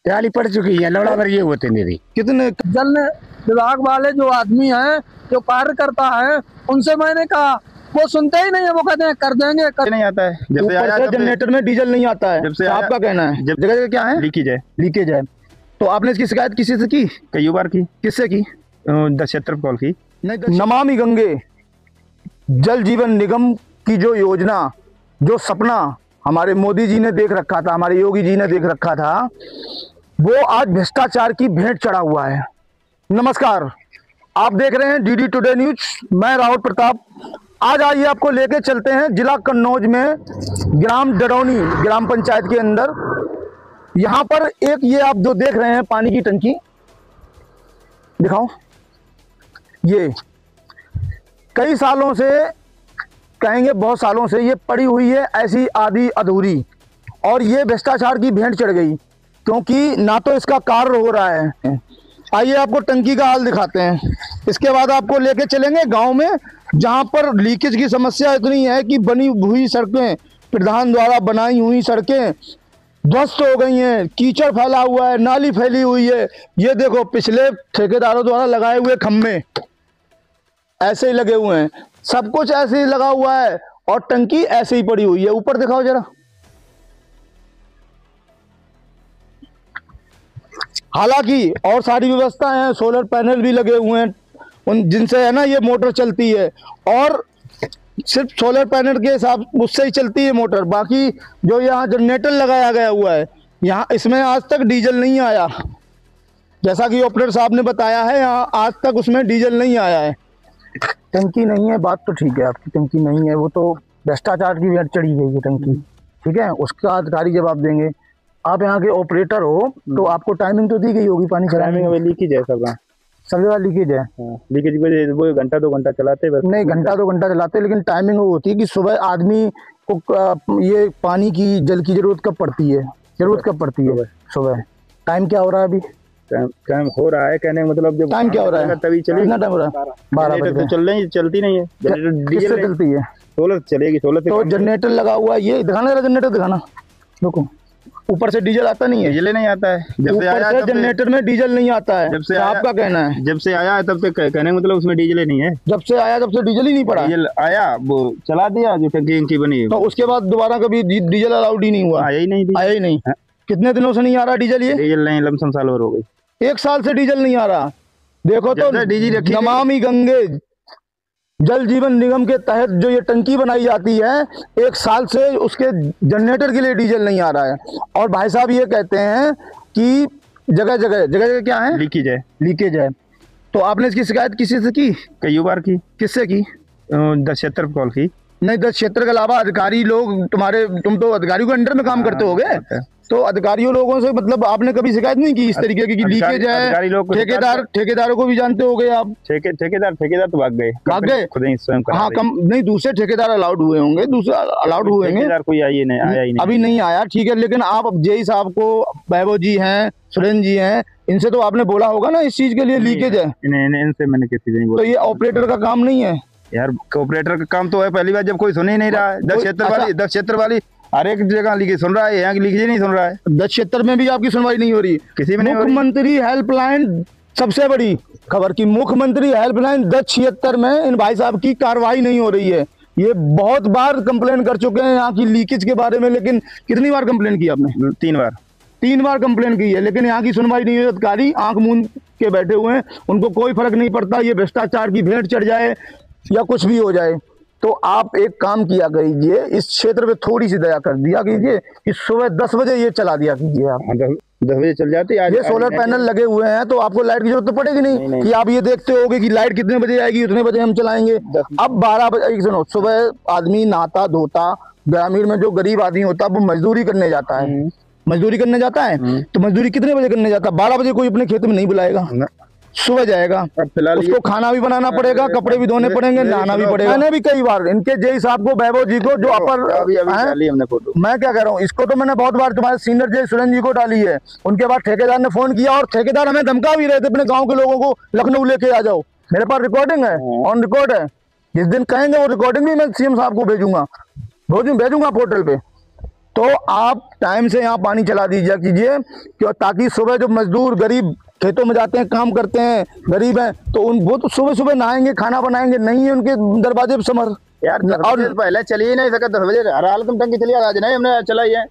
जाली पड़ चुकी है, लौड़ा भर ये होते मेरी। कितने जल विभाग वाले जो आदमी हैं, जो कार्य करता है, उनसे मैंने कहा, वो सुनते ही नहीं है। वो कहते हैं कर देंगे, कर नहीं आता है। जब से आया ऊपर से जनरेटर में डीजल नहीं आता है। जब से आपका कहना है जब जगह जगह क्या है, लीकेज है। लीकेज है। तो आपने इसकी शिकायत किसी से की? कई बार की। किससे की? 10 क्षेत्र कॉल की। नमामि गंगे जल जीवन निगम की जो योजना, जो सपना हमारे मोदी जी ने देख रखा था, हमारे योगी जी ने देख रखा था, वो आज भ्रष्टाचार की भेंट चढ़ा हुआ है। नमस्कार, आप देख रहे हैं डीडी टुडे न्यूज। मैं राहुल प्रताप। आज आइए आपको लेके चलते हैं जिला कन्नौज में ग्राम डरौनी ग्राम पंचायत के अंदर। यहाँ पर एक ये आप जो देख रहे हैं पानी की टंकी, दिखाओ। ये कई सालों से, कहेंगे बहुत सालों से ये पड़ी हुई है ऐसी आधी अधूरी, और ये भ्रष्टाचार की भेंट चढ़ गई, क्योंकि ना तो इसका कार्य हो रहा है। आइए आपको टंकी का हाल दिखाते हैं। इसके बाद आपको लेके चलेंगे गांव में, जहां पर लीकेज की समस्या इतनी है कि बनी हुई सड़कें, प्रधान द्वारा बनाई हुई सड़कें ध्वस्त हो गई हैं, कीचड़ फैला हुआ है, नाली फैली हुई है। ये देखो पिछले ठेकेदारों द्वारा लगाए हुए खम्भे ऐसे ही लगे हुए हैं, सब कुछ ऐसे ही लगा हुआ है, और टंकी ऐसे ही पड़ी हुई है। ऊपर दिखाओ जरा। हालांकि और सारी व्यवस्था है, सोलर पैनल भी लगे हुए हैं, उन जिनसे है ना ये मोटर चलती है, और सिर्फ सोलर पैनल के हिसाब उससे ही चलती है मोटर। बाकी जो यहाँ जनरेटर लगाया गया हुआ है, यहाँ इसमें आज तक डीजल नहीं आया। जैसा कि ऑपरेटर साहब ने बताया है, यहाँ आज तक उसमें डीजल नहीं आया है। टंकी नहीं है, बात तो ठीक है आपकी, टंकी नहीं है, वो तो भ्रष्टाचार की भेंट चढ़ी गई है टंकी, ठीक है, उसका अधिकारी जवाब देंगे। आप यहाँ के ऑपरेटर हो, तो आपको टाइमिंग तो दी गई होगी पानी चलाने में। लीकेज है सब जगह लीकेज है। लीकेज की वजह वो घंटा 2 घंटा चलाते बस। नहीं, घंटा 2 घंटा चलाते, लेकिन टाइमिंग वो होती है कि सुबह आदमी को ये पानी की, जल की जरूरत कब पड़ती है, जरूरत कब पड़ती है सुबह। टाइम क्या हो रहा है अभी? टाइम हो रहा है, कहने का मतलब जब टाइम क्या हो रहा है तभी चलेगी। कितना टाइम हो रहा है? 12 बजे। तो चल रही, चलती नहीं है। किससे चलती है? सोलर चलेगी, सोलर से। तो जनरेटर लगा हुआ है, ये दिखाना जरा, जनरेटर दिखाना। रुको, ऊपर से डीजल आता नहीं है? डीजल नहीं आता है। जब से आया है जनरेटर में डीजल नहीं आता है। जब से आपका कहना है जब से आया है तब से, कहने का मतलब उसमें डीजल नहीं है। जब से आया तब से डीजल ही नहीं पड़ा। डीजल आया, वो चला दिया जो टंकी बनी, तो उसके बाद दोबारा कभी डीजल अलाउड ही नहीं हुआ? आया ही नहीं। आया ही नहीं। कितने दिनों से नहीं आ रहा डीजल? ये डीजल नहीं, लमसम साल भर हो गई। 1 साल से डीजल नहीं आ रहा। देखो तो नमामि गंगे जल जीवन निगम के तहत जो ये टंकी बनाई जाती है, 1 साल से उसके जनरेटर के लिए डीजल नहीं आ रहा है। और भाई साहब ये कहते हैं कि जगह जगह क्या है, लीकेज है। लीकेज है। तो आपने इसकी शिकायत किसी से की? कई बार की। किससे की? 10 क्षेत्र कॉल की। नहीं, 10 क्षेत्र के अलावा अधिकारी लोग तुम तो अधिकारियों के अंडर में काम करते होगे, तो अधिकारियों लोगों से मतलब आपने कभी शिकायत नहीं की इस तरीके की लीकेज है? ठेकेदारों को भी जानते होगे आप? ठेकेदार तो भाग गए खुद ही स्वयं। हाँ, नहीं, दूसरे ठेकेदार अलाउड हुए होंगे, दूसरे अलाउड हुए होंगे। कोई आया नहीं, अभी नहीं आया, ठीक है। लेकिन आप जेई साहब को, वैभव जी हैं, सुरेंद्र जी हैं, इनसे तो आपने बोला होगा ना इस चीज के लिए लीकेज है? इनसे मैंने किसी से नहीं बोला। तो ये ऑपरेटर का काम नहीं है यार? ऑपरेटर का काम तो है, पहली बार जब कोई सुन ही नहीं रहा है। 10 क्षेत्र वाली हर एक जगह लीकेज सुन रहा है, यहाँ की लीकेज नहीं सुन रहा है। 10 क्षेत्र में भी आपकी सुनवाई नहीं हो रही? किसी में नहीं। मुख्यमंत्री हेल्पलाइन, सबसे बड़ी खबर की मुख्यमंत्री हेल्पलाइन 10 क्षेत्र में इन भाई साहब की कार्रवाई नहीं हो रही है। ये बहुत बार कंप्लेन कर चुके हैं यहाँ की लीकेज के बारे में, लेकिन कितनी बार कंप्लेन की आपने? 3 बार कंप्लेन की है, लेकिन यहाँ की सुनवाई नहीं है। अधिकारी आंख मूंद के बैठे हुए हैं, उनको कोई फर्क नहीं पड़ता ये भ्रष्टाचार की भेंट चढ़ जाए या कुछ भी हो जाए। तो आप एक काम किया करिए, इस क्षेत्र में थोड़ी सी दया कर दिया कीजिए कि सुबह 10 बजे ये चला दिया कीजिए। आप 10 बजे चल जाती है। ये सोलर पैनल लगे हुए हैं, तो आपको लाइट की जरूरत तो पड़ेगी नहीं कि आप ये देखते होगे कि लाइट कितने बजे आएगी, उतने बजे हम चलाएंगे। अब 12 बजे, सुनो, सुबह आदमी नहाता धोता, ग्रामीण में जो गरीब आदमी होता है वो मजदूरी करने जाता है। मजदूरी करने जाता है, तो मजदूरी कितने बजे करने जाता है? 12 बजे कोई अपने खेत में नहीं बुलाएगा, सुबह जाएगा। उसको खाना भी बनाना पड़ेगा, कपड़े भी धोने पड़ेंगे, नहाना भी पड़ेगा। मैंने भी कई बार इनके जेई साहब को, वैभव जी को, जो अपर, मैं क्या कह रहा हूँ, इसको तो मैंने बहुत बार तुम्हारे सीनियर जेई सुरेंद्र जी को डाली है। उनके बाद ठेकेदार ने फोन किया, और ठेकेदार हमें धमका भी रहे थे अपने गाँव के लोगों को लखनऊ लेके आ जाओ। मेरे पास रिकॉर्डिंग है, ऑन रिकॉर्ड है। जिस दिन कहेंगे वो रिकॉर्डिंग भी मैं सीएम साहब को भेजूंगा पोर्टल पे। तो आप टाइम से यहाँ पानी चला दीजिए कीजिए, क्यों, ताकि सुबह जो मजदूर गरीब खेतों में जाते हैं, काम करते हैं, गरीब हैं, तो वो तो सुबह सुबह नहाएंगे, खाना बनाएंगे, नहीं है उनके दरवाजे पे समर यार। और पहले चली ही नहीं सका 10 बजे हर हालत में टंकी चली, आज नहीं हमने चलाई है।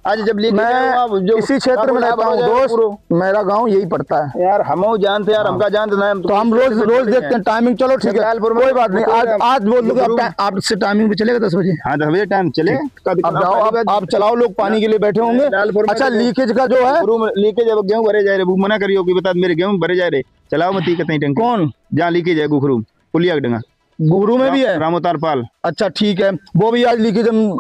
आज जब मैं इसी क्षेत्र में रहता हूँ दोस्त, मेरा गांव यही पड़ता है यार। हम जानते यार, हमका जानते ना, तो हम रोज देखते हैं टाइमिंग। चलो ठीक है, कोई बात नहीं, आज बोल दूंगा आपसे टाइमिंग पे चलेगा 10 बजे। हाँ 10 बजे टाइम चले। अब जाओ, आप चलाओ, लोग पानी के लिए बैठे होंगे। अच्छा, लीकेज का जो है, लीकेज है, गेहूँ भरे जा रहे, मना करियो कि बता मेरे गेहूँ भरे जा रहे, चलाओ मत कहीं टंकी। कौन जहाँ लीकेज है? गुखरू पुलिया डंगा गुरु में भी है, रामोतार पाल। अच्छा ठीक है, वो भी आज लीकेज हम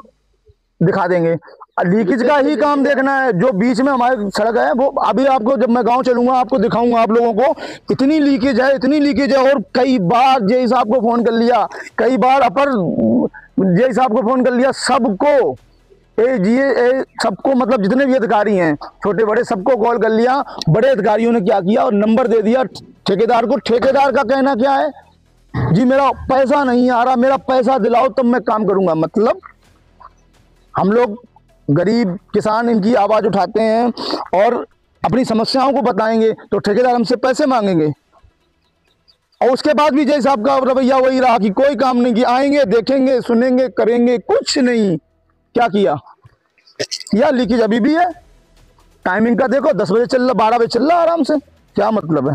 दिखा देंगे। लीकेज का ही काम देखना है, जो बीच में हमारे सड़क है वो अभी आपको, जब मैं गांव चलूंगा आपको दिखाऊंगा आप लोगों को, इतनी लीकेज है, इतनी लीकेज है। और कई बार जय साहब को फोन कर लिया, कई बार अपर जय साहब को फोन कर लिया, सबको सबको मतलब जितने भी अधिकारी हैं छोटे बड़े सबको कॉल कर लिया। बड़े अधिकारियों ने क्या किया और नंबर दे दिया ठेकेदार को। ठेकेदार का कहना क्या है, जी मेरा पैसा नहीं आ रहा, मेरा पैसा दिलाओ तब मैं काम करूंगा। मतलब हम लोग गरीब किसान इनकी आवाज उठाते हैं और अपनी समस्याओं को बताएंगे तो ठेकेदार हमसे पैसे मांगेंगे। और उसके बाद भी जय साहब का रवैया वही रहा कि कोई काम नहीं किया, आएंगे देखेंगे सुनेंगे करेंगे, कुछ नहीं। क्या किया? यार लीकेज अभी भी है, टाइमिंग का देखो 10 बजे चल रहा, 12 बजे चल रहा आराम से, क्या मतलब है?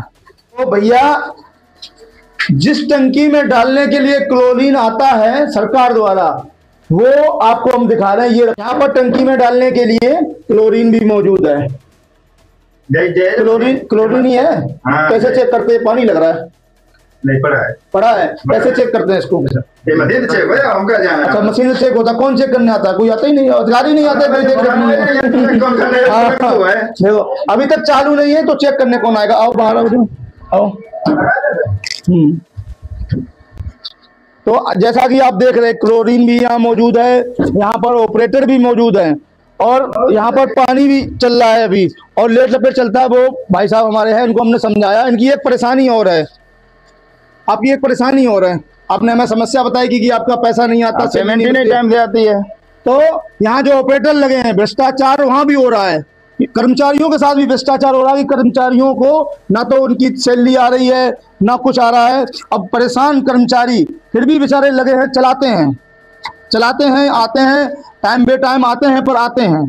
तो भैया जिस टंकी में डालने के लिए क्लोरीन आता है सरकार द्वारा, वो आपको हम दिखा रहे हैं। ये यहाँ पर टंकी में डालने के लिए क्लोरीन भी मौजूद है। क्लोरीन ही है। हाँ, कैसे चेक करते हैं? पानी लग रहा है, नहीं पड़ा है, कैसे चेक करते हैं इसको? अच्छा, मशीन से चेक होता, कौन चेक करने आता है? कोई आता ही नहीं, अधिकारी नहीं आता है, देखो अभी तक चालू नहीं है तो चेक करने कौन आएगा? आओ बाहर आओ। तो जैसा कि आप देख रहे हैं क्लोरीन भी यहाँ मौजूद है, यहाँ पर ऑपरेटर भी मौजूद है और यहाँ पर पानी भी चल रहा है अभी, और लेट लपेट चलता है। वो भाई साहब हमारे हैं, इनको हमने समझाया। इनकी एक परेशानी और है, आपकी एक परेशानी और है, आपने हमें समस्या बताई कि आपका पैसा नहीं आता, पेमेंट ही नहीं टाइम से आती है। तो यहाँ जो ऑपरेटर लगे हैं, भ्रष्टाचार वहां भी हो रहा है, कर्मचारियों के साथ भी भ्रष्टाचार हो रहा है कि कर्मचारियों को ना तो उनकी सैलरी आ रही है ना कुछ आ रहा है। अब परेशान कर्मचारी फिर भी बेचारे लगे हैं, चलाते हैं, आते हैं, टाइम बे टाइम आते हैं पर आते हैं।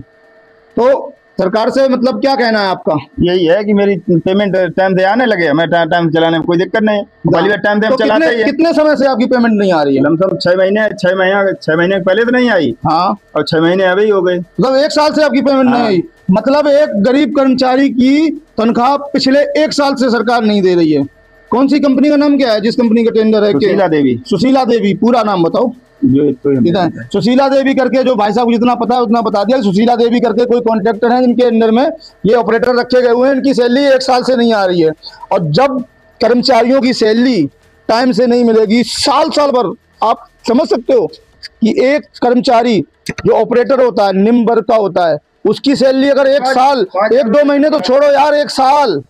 तो सरकार से मतलब क्या कहना है आपका? यही है कि मेरी पेमेंट टाइम से आने लगे, मैं टाइम चलाने में कोई दिक्कत नहीं, पहली बार टाइम से चलाते ही है। कितने समय से आपकी पेमेंट नहीं आ रही है? लमसम 6 महीने पहले तो नहीं आई। हाँ, और 6 महीने अभी हो गए, मतलब 1 साल से आपकी पेमेंट नहीं आई। मतलब एक गरीब कर्मचारी की तनख्वाह पिछले 1 साल से सरकार नहीं दे रही है। कौन सी कंपनी का नाम क्या है जिस कंपनी का टेंडर है? सुशीला देवी। पूरा नाम बताओ। सुशीला देवी करके, जो भाई साहब को जितना पता है उतना बता दिया। सुशीला देवी करके कोई कॉन्ट्रैक्टर है जिनके अंडर में ये ऑपरेटर रखे गए हुए हैं, इनकी सैलरी 1 साल से नहीं आ रही है। और जब कर्मचारियों की सैलरी टाइम से नहीं मिलेगी साल भर, आप समझ सकते हो कि एक कर्मचारी जो ऑपरेटर होता है निम्न वर्ग का होता है, उसकी सैलरी अगर 1 साल, 1-2 महीने तो छोड़ो यार, 1 साल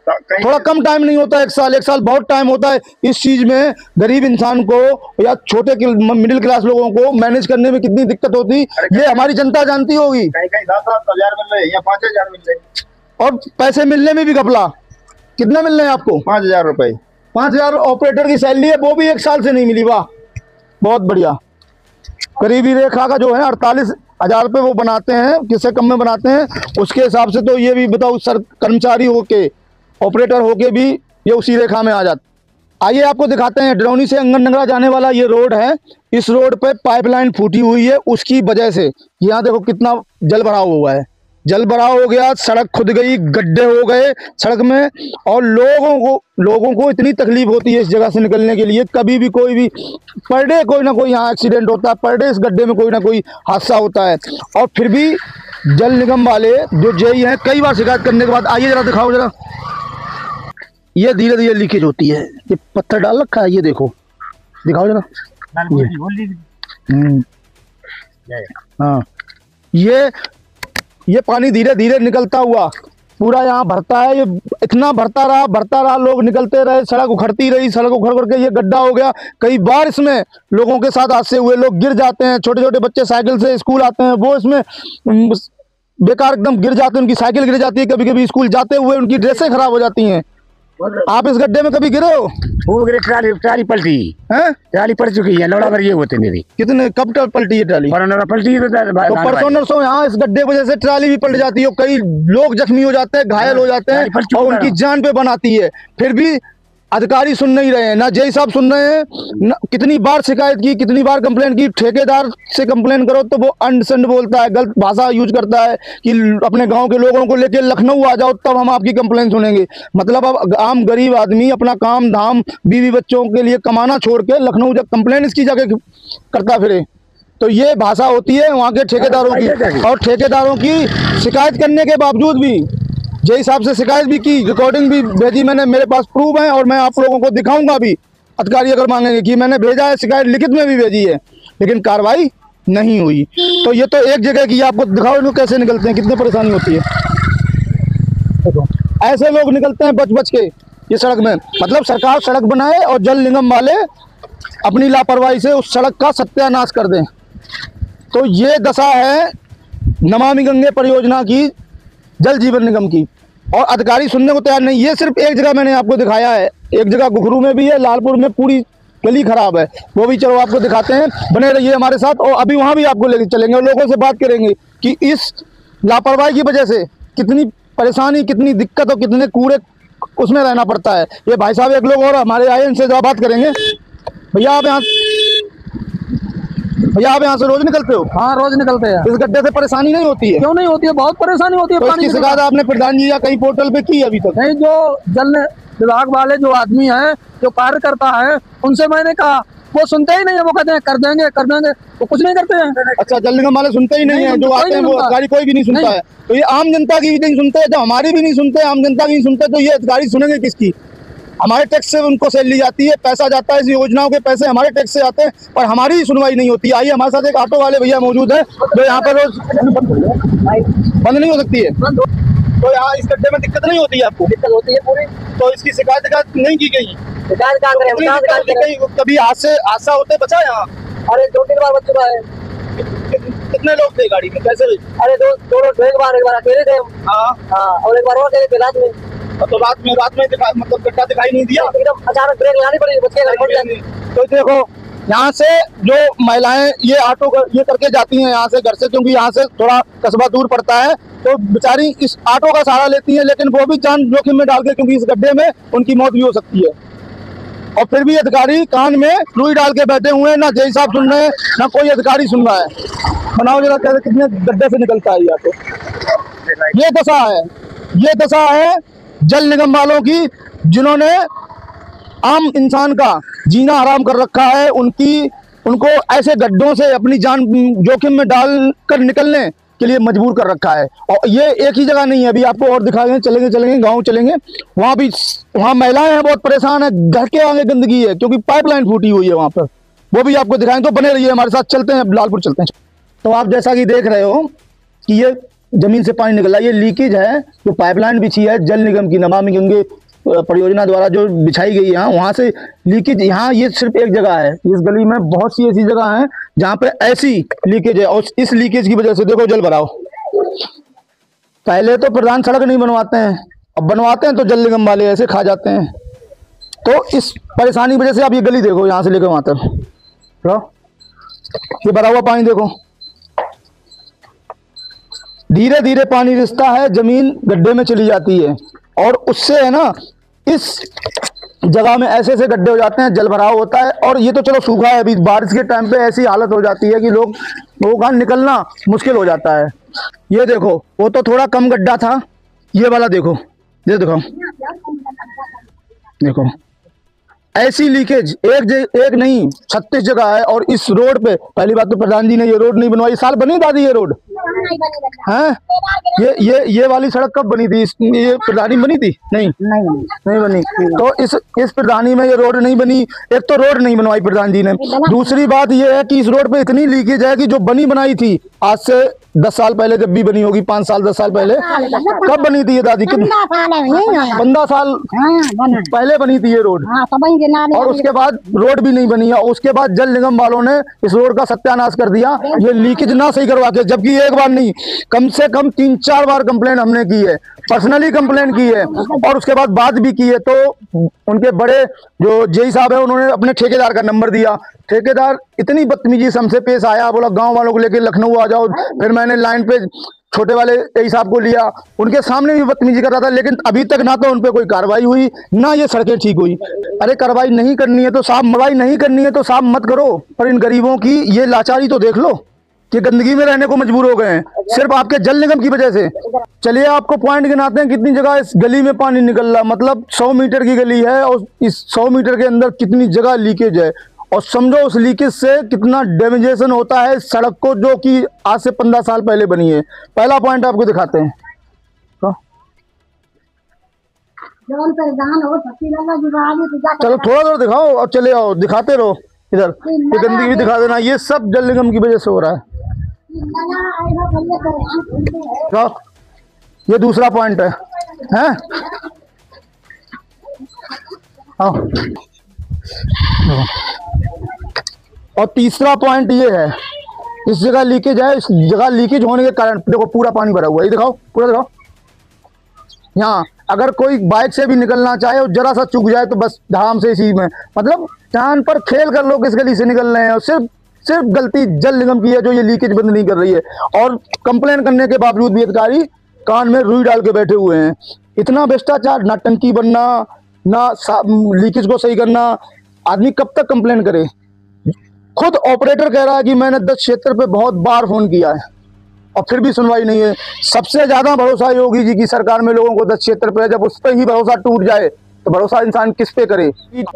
थोड़ा कम टाइम नहीं होता। 1 साल बहुत टाइम होता है। इस चीज में गरीब इंसान को या छोटे मिडिल क्लास लोगों को मैनेज करने में कितनी दिक्कत होती, ये हमारी जनता जानती होगी। कहीं 7,000 मिल रहे हैं या 5,000 मिल रहे हैं, और पैसे मिलने में भी घपला। कितना मिल रहे हैं आपको? 5,000 रुपए। 5,000 ऑपरेटर की सैलरी है, वो भी 1 साल से नहीं मिली। वाह, बहुत बढ़िया। गरीबी रेखा का जो है 48,000 रुपये वो बनाते हैं, किससे कम में बनाते हैं, उसके हिसाब से तो ये भी बताओ, सर कर्मचारी होके ऑपरेटर होके भी ये उसी रेखा में आ जाता। आइए आपको दिखाते हैं, डरौनी से अंगननगरा जाने वाला ये रोड है। इस रोड पे पाइपलाइन फूटी हुई है, उसकी वजह से यहाँ देखो कितना जल भराव हुआ है। जल भराव हो गया, सड़क खुद गई, गड्ढे हो गए सड़क में, और लोगों को इतनी तकलीफ होती है इस जगह से निकलने के लिए। कभी भी कोई भी पर डे कोई ना कोई यहाँ एक्सीडेंट होता है, पर डे इस गड्ढे में कोई ना कोई हादसा होता है। और फिर भी जल निगम वाले जो जेई हैं, कई बार शिकायत करने के बाद, आइए जरा दिखाओ जरा, ये धीरे धीरे लीकेज होती है। ये पत्थर डाल रखा है, ये देखो, दिखाओ जरा। हाँ, ये पानी धीरे धीरे निकलता हुआ पूरा यहाँ भरता है, ये इतना भरता रहा, लोग निकलते रहे, सड़क उखड़ती रही, सड़क उखड़ करके ये गड्ढा हो गया। कई बार इसमें लोगों के साथ हादसे हुए, लोग गिर जाते हैं, छोटे छोटे बच्चे साइकिल से स्कूल आते हैं, वो इसमें बेकार एकदम गिर जाते हैं, उनकी साइकिल गिर जाती है, कभी कभी स्कूल जाते हुए उनकी ड्रेसें खराब हो जाती हैं। आप इस गड्ढे में कभी गिरे हो? वो गिरे, ट्राली पलटी हैं? ट्राली पड़ चुकी है, लौड़ा भर ये होते मेरी। कितने कब पलटी है ट्राली? पलटी है तो परसों नरसों यहाँ इस गड्ढे की वजह से ट्राली भी पलट जाती है, कई लोग जख्मी हो जाते हैं, घायल हो जाते हैं और उनकी जान पे बनाती है। फिर भी अधिकारी सुन नहीं रहे हैं, ना जय साहब सुन रहे हैं। कितनी बार शिकायत की, कितनी बार कंप्लेन की, ठेकेदार से कंप्लेन करो तो वो अंड संड बोलता है, गलत भाषा यूज करता है कि अपने गांव के लोगों को लेकर लखनऊ आ जाओ तब हम आपकी कंप्लेन सुनेंगे। मतलब अब आम गरीब आदमी अपना काम धाम बीवी बच्चों के लिए कमाना छोड़ के लखनऊ जब कंप्लेन इसकी जगह करता फिरे, तो ये भाषा होती है वहाँ के ठेकेदारों की। और ठेकेदारों की शिकायत करने के बावजूद भी, जय साहब से शिकायत भी की, रिकॉर्डिंग भी भेजी मैंने, मेरे पास प्रूफ है और मैं आप लोगों को दिखाऊंगा भी, अधिकारी अगर मांगेंगे कि मैंने भेजा है, शिकायत लिखित में भी भेजी है, लेकिन कार्रवाई नहीं हुई। तो ये तो एक जगह की, आपको दिखाओ इनको कैसे निकलते हैं, कितनी परेशानी होती है। ऐसे लोग निकलते हैं बच बच के ये सड़क में। मतलब सरकार सड़क बनाए और जल निगम वाले अपनी लापरवाही से उस सड़क का सत्यानाश कर दें। तो ये दशा है नमामि गंगे परियोजना की, जल जीवन निगम की, और अधिकारी सुनने को तैयार नहीं। ये सिर्फ एक जगह मैंने आपको दिखाया है, एक जगह घुघरू में भी है, लालपुर में पूरी गली खराब है, वो भी चलो आपको दिखाते हैं, बने रहिए हमारे साथ। और अभी वहाँ भी आपको लेकर चलेंगे और लोगों से बात करेंगे कि इस लापरवाही की वजह से कितनी परेशानी, कितनी दिक्कत और कितने कूड़े उसमें रहना पड़ता है। ये भाई साहब एक लोग और हमारे आए, इनसे बात करेंगे। भैया आप यहाँ से रोज निकलते हो? हाँ रोज निकलते हैं। इस गड्ढे से परेशानी नहीं होती है? क्यों नहीं होती है, बहुत परेशानी होती है। तो पानी इसकी शिकायत आपने प्रधान जी या कहीं पोर्टल पे की अभी तक? नहीं, जो जल विभाग वाले जो आदमी हैं, जो कार्य करता है, उनसे मैंने कहा, वो सुनते ही नहीं है। वो कहते हैं कर देंगे, वो कुछ नहीं करते हैं। अच्छा, जल निगम वाले सुनते ही नहीं है, जो आते हैं वो अधिकारी कोई भी नहीं सुनता है। तो ये आम जनता की भी नहीं सुनते, जब हमारी भी नहीं सुनते, आम जनता की नहीं सुनते, तो ये अधिकारी सुनेंगे किसकी? हमारे टैक्स से उनको सैलरी जाती है, पैसा जाता है, इस योजनाओं के पैसे हमारे टैक्स से आते हैं, पर हमारी ही सुनवाई नहीं होती। आइए हमारे साथ एक ऑटो वाले भैया मौजूद है, जो यहाँ पर रोज बंद नहीं हो सकती है। तो यहाँ इस गड्ढे में दिक्कत नहीं होती है आपको? दिक्कत होती है पूरी। तो इसकी शिकायत नहीं की गई? कभी हादसा होते बचा यहाँ? अरे 2-3 बार बच चुका है। कितने लोग थे गाड़ी में, कैसे? अरे दो एक बार अकेले थे। हाँ, और एक बार और थे रात में। तो रात में मतलब गड्ढा दिखाई नहीं दिया? एकदम अचानक ब्रेक लगानी पड़ी, बच्चे। तो देखो यहाँ से जो महिलाएं ये ऑटो ये करके जाती हैं यहाँ से घर से, क्योंकि यहाँ से थोड़ा कस्बा दूर पड़ता है, तो बेचारी इस ऑटो का सहारा लेती हैं, लेकिन वो भी जान जोखिम में डाल के, क्योंकि इस गड्ढे में उनकी मौत भी हो सकती है। और फिर भी अधिकारी कान में रुई डाल के बैठे हुए हैं, ना जय साहब सुन रहे हैं, ना कोई अधिकारी सुन रहा है। बनाओ जरा कैसे, कितने गड्ढे से निकलता है ये ऑटो। ये दशा है जल निगम वालों की, जिन्होंने आम इंसान का जीना हराम कर रखा है। उनको ऐसे गड्ढों से अपनी जान जोखिम में डालकर निकलने के लिए मजबूर कर रखा है। और ये एक ही जगह नहीं है, अभी आपको और दिखाएंगे, चलेंगे गांव चलेंगे, वहाँ महिलाएं हैं बहुत परेशान है, घर के आगे गंदगी है क्योंकि पाइपलाइन फूटी हुई है वहाँ पर, वो भी आपको दिखाएंगे। तो बने रहिए हमारे साथ, चलते हैं लालपुर चलते हैं। तो आप जैसा कि देख रहे हो कि ये जमीन से पानी निकल रहा है, ये लीकेज है, जो पाइपलाइन बिछी है जल निगम की नमामि गंगे परियोजना द्वारा जो बिछाई गई है यहाँ, वहाँ से लीकेज। यहाँ ये सिर्फ एक जगह है, इस गली में बहुत सी ऐसी जगह हैं जहाँ पे ऐसी लीकेज है। और इस लीकेज की वजह से देखो जल भराव। पहले तो प्रधान सड़क नहीं बनवाते हैं, अब बनवाते हैं तो जल निगम वाले ऐसे खा जाते हैं। तो इस परेशानी की वजह से आप ये गली देखो, यहाँ से लेकर वहाँ तक ये भरा हुआ पानी देखो, धीरे धीरे पानी रिसता है, जमीन गड्ढे में चली जाती है, और उससे है ना इस जगह में ऐसे ऐसे गड्ढे हो जाते हैं, जल भराव होता है। और ये तो चलो सूखा है, अभी बारिश के टाइम पे ऐसी हालत हो जाती है कि लोगों का निकलना मुश्किल हो जाता है। ये देखो, वो तो थोड़ा कम गड्ढा था, ये वाला देखो, ये देखो ऐसी लीकेज एक नहीं 36 जगह है। और इस रोड पे पहली बात तो प्रधान जी ने ये रोड नहीं बनवाई, साल बनी दादी ये रोड, हैं? ये वाली सड़क कब बनी थी? ये प्रधानी बनी थी? नहीं बनी। तो इस प्रधानी में ये रोड नहीं बनी। एक तो रोड नहीं बनवाई प्रधान जी ने, दूसरी बात ये है कि इस रोड पे इतनी लीकेज है कि जो बनी बनाई थी आज से 10 साल पहले, जब भी बनी होगी, 5 साल 10 साल पहले, कब बनी थी ये दादी? 15 साल पहले बनी थी ये रोड, और उसके बाद रोड भी नहीं बनी है। उसके बाद जल निगम वालों ने इस रोड का सत्यानाश कर दिया, ये लीकेज ना सही करवा के। जबकि एक बार नहीं, कम से कम 3-4 बार कंप्लेन हमने की है, पर्सनली कंप्लेन की है, और उसके बाद बात भी की है। तो उनके बड़े जो जेई साहब है, उन्होंने अपने ठेकेदार का नंबर दिया। ठेकेदार इतनी बदतमीजी से हमसे पेश आया, बोला गांव वालों को लेकर लखनऊ आ जाओ। फिर मैंने लाइन पे छोटे वाले एई साहब को लिया, उनके सामने भी बदतमीजी कर रहा था, लेकिन अभी तक ना तो उन पे कोई कार्रवाई हुई, ना ये सड़कें ठीक हुई। अरे कार्रवाई नहीं करनी है तो साहब, मरवाई नहीं करनी है तो साहब मत करो, पर इन गरीबों की ये लाचारी तो देख लो कि गंदगी में रहने को मजबूर हो गए हैं सिर्फ आपके जल निगम की वजह से। चलिए आपको पॉइंट गिनाते हैं, कितनी जगह इस गली में पानी निकल रहा, मतलब 100 मीटर की गली है और इस 100 मीटर के अंदर कितनी जगह लीकेज है, और समझो उस लीकेज से कितना डैमेजेशन होता है सड़क को, जो कि आज से 15 साल पहले बनी है। पहला पॉइंट आपको दिखाते हैं। चलो थोड़ा थोड़ा दिखाओ और चले आओ, दिखाते रहो इधर, ये गंदगी भी दिखा देना। ये सब जल निगम की वजह से हो रहा है। ये दूसरा पॉइंट है? हाँ। और तीसरा पॉइंट ये है, इस जगह लीकेज है, इस जगह लीकेज होने के कारण देखो पूरा पानी भरा हुआ है। ये दिखाओ, पूरा दिखाओ। यहाँ अगर कोई बाइक से भी निकलना चाहे और जरा सा चूक जाए तो बस धाम से इसी में, मतलब जान पर खेल कर लोग इस गली से निकल रहे हैं, और सिर्फ गलती जल निगम की है जो ये लीकेज बंद नहीं कर रही है। और कंप्लेन करने के बावजूद भी अधिकारी कान में रुई डाल के बैठे हुए हैं। इतना भ्रष्टाचार, ना टंकी बनना, ना लीकेज को सही करना, आदमी कब तक कंप्लेन करे? खुद ऑपरेटर कह रहा है कि मैंने 10 क्षेत्र पे बहुत बार फोन किया है और फिर भी सुनवाई नहीं है। सबसे ज्यादा भरोसा योगी जी की सरकार में लोगों को 10 क्षेत्र पे, जब उस पर ही भरोसा टूट जाए तो भरोसा इंसान किस पे करे?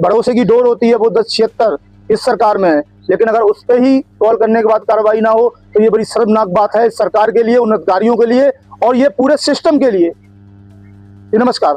भरोसे की डोर होती है वो 10 क्षेत्र इस सरकार में है, लेकिन अगर उस पर ही कॉल करने के बाद कार्रवाई ना हो तो ये बड़ी शर्मनाक बात है सरकार के लिए, उन अधिकारियों के लिए और ये पूरे सिस्टम के लिए। नमस्कार।